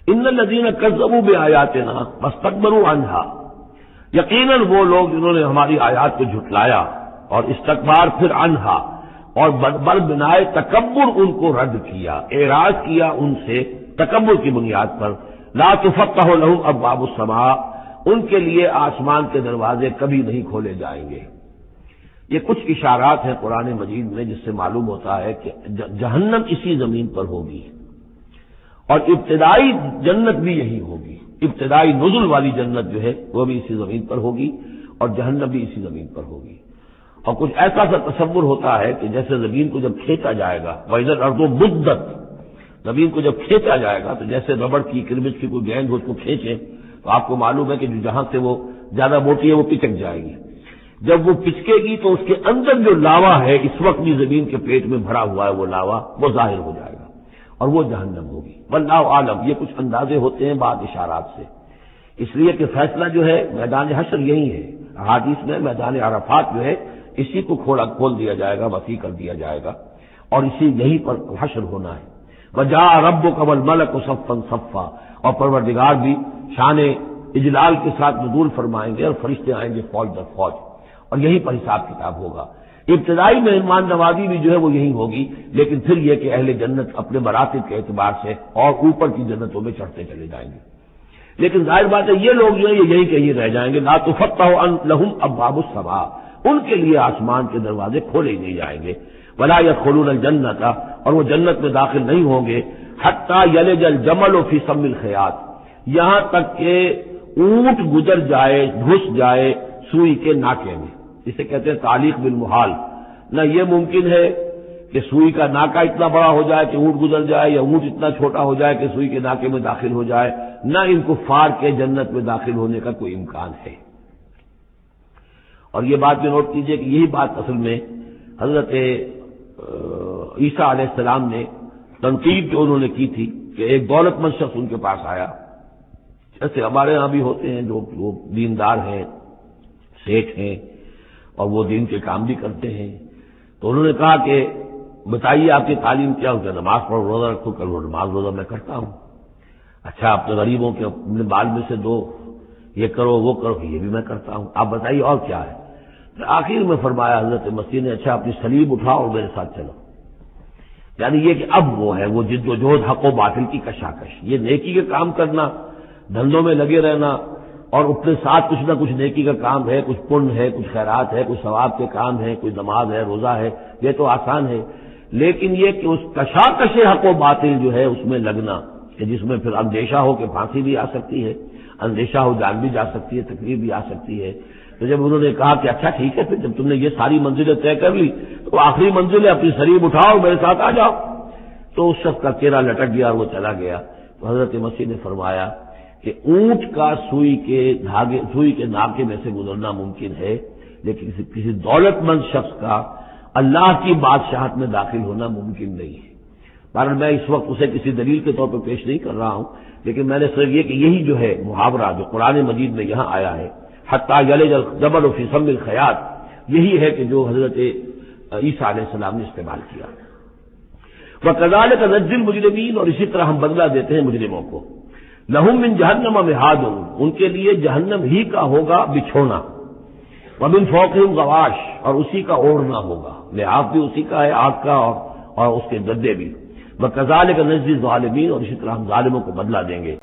ان الذین کذبوا بآیاتنا واستکبروا عنہا، یقیناً وہ لوگ جنہوں نے ہماری آیات کو جھٹلایا اور استکبار پھر عنہا اور بر بنائے تکبر ان کو رد کیا، اعراض کیا ان سے تکبر کی بنیاد پر، لا تفتح لهم ابواب السماء، ان کے لیے آسمان کے دروازے کبھی نہیں کھولے جائیں گے۔ یہ کچھ اشارات ہیں قرآن مجید میں جس سے معلوم ہوتا ہے کہ جہنم اسی زمین پر ہوگی اور ابتدائی جنت بھی یہی ہوگی، ابتدائی نزل والی جنت جو ہے وہ بھی اسی زمین پر ہوگی اور جہنم بھی اسی زمین پر ہوگی۔ اور کچھ ایسا سا تصور ہوتا ہے کہ جیسے زمین کو جب کھینچا جائے گا، وَإِذَا الْأَرْضُ مُدَّتْ، زمین کو جب کھینچا جائے گا تو جیسے ربڑ کی کرمچ کی کوئی گیند اس کو کھینچے تو آپ کو معلوم ہے کہ جو جہاں سے وہ زیادہ موٹی ہے وہ پچک جائے گی، جب وہ پچکے گی تو اس کے اندر جو لاوا ہے اس وقت بھی زمین کے پیٹ میں بھرا ہوا ہے وہ لاوا وہ ظاہر ہو جائے گا اور وہ جہنم ہوگی۔ واللہ عالم، یہ کچھ اندازے ہوتے ہیں بعض اشارات سے، اس لیے کہ فیصلہ جو ہے میدان حشر یہی ہے، احادیث میں میدان عرفات جو ہے اسی کو کھول دیا جائے گا، وسیع کر دیا جائے گا اور اسی یہیں پر حشر ہونا ہے۔ وجاء ربک والملک صفا صفا، اور پروردگار بھی شان اجلال کے ساتھ نزول فرمائیں گے اور فرشتے آئیں گے فوج در فوج، اور یہیں پر حساب کتاب ہوگا۔ ابتدائی مہمان نوازی بھی جو ہے وہ یہی ہوگی، لیکن پھر یہ کہ اہل جنت اپنے مراتب کے اعتبار سے اور اوپر کی جنتوں میں چڑھتے چلے جائیں گے، لیکن ظاہر بات ہے یہ لوگ جو ہے یہ یہیں کہیں رہ جائیں گے۔ لا تفتح لهم ابواب السماء، ان کے لیے آسمان کے دروازے کھولے نہیں جائیں گے۔ ولا يدخلون الجنت، اور وہ جنت میں داخل نہیں ہوں گے حتی یلج الجمل فی سم الخیاط، یہاں تک کہ اونٹ گزر جائے، گھس جائے سوئی کے ناکے میں، جسے کہتے ہیں تعلیق بالمحال۔ نہ یہ ممکن ہے کہ سوئی کا ناکا اتنا بڑا ہو جائے کہ اونٹ گزر جائے، یا اونٹ اتنا چھوٹا ہو جائے کہ سوئی کے ناکے میں داخل ہو جائے، نہ ان کفار کے جنت میں داخل ہونے کا کوئی امکان ہے۔ اور یہ بات بھی نوٹ کیجئے کہ یہی بات اصل میں حضرت عیسیٰ علیہ السلام نے تنقید جو انہوں نے کی تھی کہ ایک دولت مند شخص ان کے پاس آیا، جیسے ہمارے ہاں بھی ہوتے ہیں جو دیندار ہیں، سیٹھ ہیں اور وہ دین کے کام بھی کرتے ہیں، تو انہوں نے کہا کہ بتائیے آپ کی تعلیم کیا ہو؟ کہ نماز پڑھو، روزہ رکھو۔ کہ نماز روزہ میں کرتا ہوں۔ اچھا اپنے غریبوں کے اپنے بال میں سے دو، یہ کرو وہ کرو، یہ بھی میں کرتا ہوں، آپ بتائیے اور کیا ہے؟ آخر میں فرمایا حضرت مسیح نے، اچھا اپنی صلیب اٹھاؤ اور میرے ساتھ چلو۔ یعنی یہ کہ اب وہ ہے وہ جد و جہد حق و باطل کی کشاکش، یہ نیکی کے کام کرنا، دھندوں میں لگے رہنا اور اپنے ساتھ کچھ نہ کچھ نیکی کا کام ہے، کچھ پن ہے، کچھ خیرات ہے، کچھ ثواب کے کام ہے، کوئی نماز ہے، روزہ ہے، یہ تو آسان ہے، لیکن یہ کہ اس کشاکش حق و باطل جو ہے اس میں لگنا، کہ جس میں پھر اندیشہ ہو کہ پھانسی بھی آ سکتی ہے، اندیشہ ہو جان بھی جا سکتی ہے، تکلیف بھی آ سکتی ہے۔ تو جب انہوں نے کہا کہ اچھا ٹھیک ہے، پھر جب تم نے یہ ساری منزلیں طے کر لی تو آخری منزل ہے اپنی صلیب اٹھاؤ میرے ساتھ آ جاؤ، تو اس شخص کا چہرہ لٹک گیا اور وہ چلا گیا۔ تو حضرت مسیح نے فرمایا کہ اونٹ کا سوئی کے ناکے میں سے گزرنا ممکن ہے، لیکن کسی دولت مند شخص کا اللہ کی بادشاہت میں داخل ہونا ممکن نہیں ہے۔ بہرحال میں اس وقت اسے کسی دلیل کے طور پر پیش نہیں کر رہا ہوں، لیکن میں نے صرف یہ کہ یہی جو ہے محاورہ جو قرآن مجید میں یہاں آیا ہے، حتی یلج الجمل فی سم الخیاط، یہی ہے کہ جو حضرت عیسیٰ علیہ السلام نے استعمال کیا۔ وَكَذَلِكَ نَجْزِي الْمُجْرِمِينَ، اور اسی طرح ہم بدلہ دیتے ہیں مجرموں کو۔ لَهُم مِّن جَهَنَّمَ مِهَادٌ، ان کے لیے جہنم ہی کا ہوگا بچھونا، وَمِن فَوْقِهِمْ غَوَاشٍ، اور اسی کا اوڑھنا ہوگا، لحاف بھی اسی کا ہے آگ کا اور اس کے گدے بھی۔ وَكَذَلِكَ نَجْزِي الظَّالِمِينَ، اور اسی طرح ہم ظالموں کو بدلہ دیں گے۔